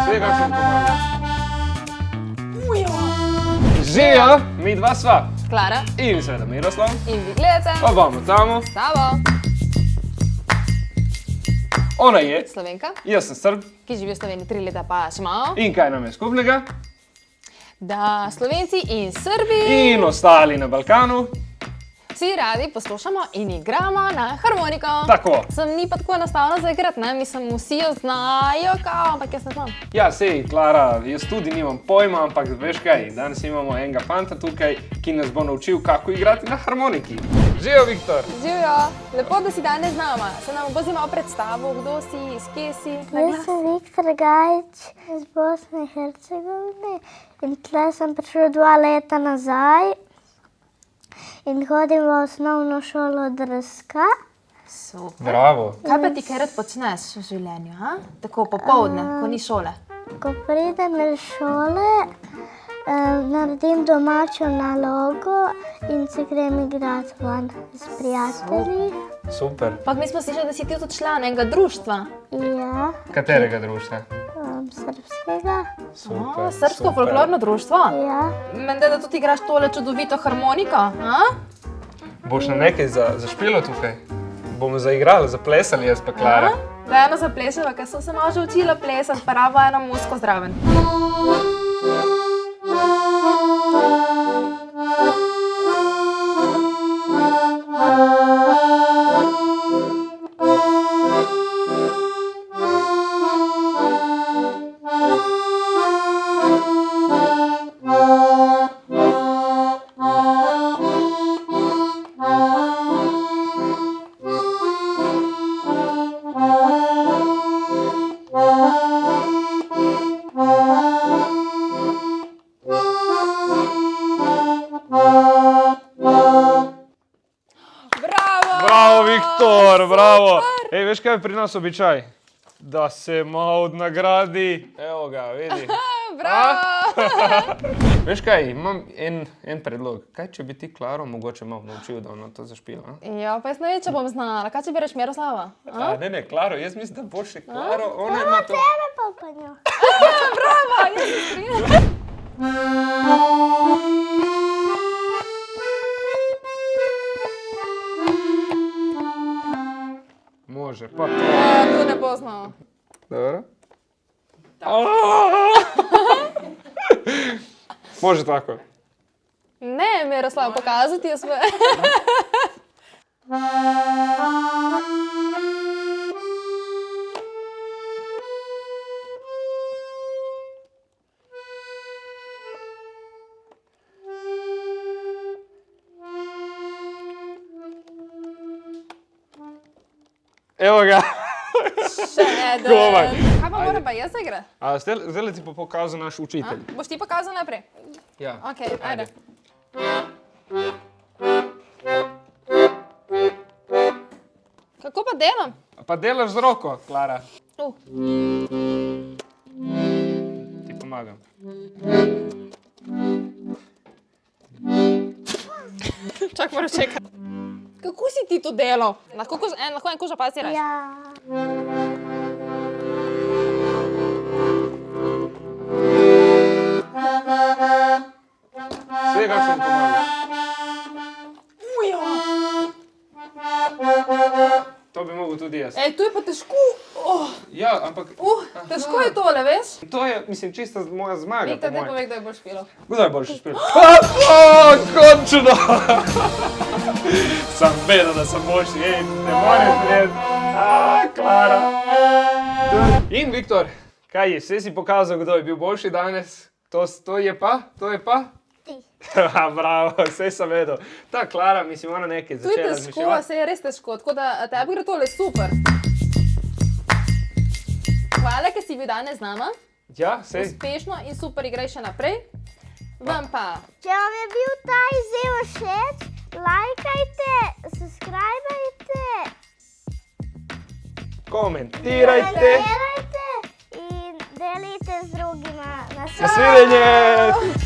Svega sem pomagal. Živijo, mi dva sva. Klara In seveda Miroslav. in vi gledate Pa bomo tamo. Savo, Ona je, Slovenka, jaz sem Srb. ki živi v Sloveniji 3 leta pa še malo. In kaj nam je skupnega? Da Slovenci in Srbi In ostali na Balkanu. vsi radi poslušamo in igramo na harmoniko. Tako. Sem ni pa tako enostavno zaigrati, ne? Mislim, vsi jo znajo, kao, ampak jaz ne znam. Ja, sej, Klara, jaz tudi nimam pojma, ampak veš kaj, danes imamo enega fanta tukaj, ki nas bo naučil, kako igrati na harmoniki. Živijo, Viktor! Živijo, lepo, da si danes z nama. Se nam bo malo predstavil, kdo si, iz kje si. Jaz sem Viktor Gajić iz Bosne in Hercegovine in tle sem prišel 2 leta nazaj in hodim v osnovno šolo Drska. Super. Bravo! Kaj pa ti kaj rad počneš v življenju, ha? Tako popoldne, ko ni šole? Ko pridem iz šole, naredim domačo nalogo in se grem igrati ven s prijatelji. Super! Pak mi smo slišali, da si ti tudi član enega društva. Ja, Katerega društva? srpskega. Super, Srbsko folklorno društvo? Ja. Menda, da tudi igraš tole čudovito harmoniko, ha? Boš na nekaj zašpilo tukaj? Bomo zaigrali, zaplesali jaz pa Klara. Da eno zaplešava, ker sem se malo že učila plesati, pa rabo eno muziko zraven. Bravo, Viktor, bravo! Ej, veš kaj je pri nas običaj? Da se malo nagradi. Evo ga, vidi. Bravo! Veš kaj, imam en predlog. Kaj, če bi ti Klaro mogoče malo naučil, da ona to zašpila? Ja, pa jaz ne vem, če bom znala. Kaj če bi reč Miroslava? Ne, Klaro, jaz mislim, da boš še Klaro. Ona ima to... Tebe pa pa njo. Bravo, jaz se strinjam. Može, pa... Tu ne bo znala. Dobro. Može tako. Ne, Miroslav, pokazati je svoje. Evo ga. Še eden. Komaj. Kaj pa moram pa jaz zaigrati? Zdaj ti pa pokazal naš učitelj. Boš ti pokazal najprej? Ja. Ok, ajde. Kako pa delam? Pa delaš z roko, Klara. Ti pomagam. Čak, moraš čekati. Kako si ti to delal? Lahko en koža pasiraš? Ja. Svega sem pomagal. To bi mogel tudi jaz. Ej, to je pa težko. Ja, ampak Težko je tole, veš? to je, mislim, čisto moja zmaga. Viktor, po te mojem. povej, kdaj boš špilal. Kdaj boš špil? Končno! Sam vedel, da sem boljši, ne morem verjeti. Klara. In Viktor, kaj je, vse si pokazal, kdo je bil boljši danes? To je pa? Ti. Bravo, vse sem vedel. Ta Klara, mislim, ona nekaj To je začela težko, razmišljati. se je res težko, tako da tebi gre tole super. Hvala, ker si bil danes z nama. Ja, sej. Uspešno in super igraj še naprej. Vam pa. Če vam je bil ta izziv všeč, lajkajte, subscribajte, Komentirajte. in delite z drugima. Nasvidenje!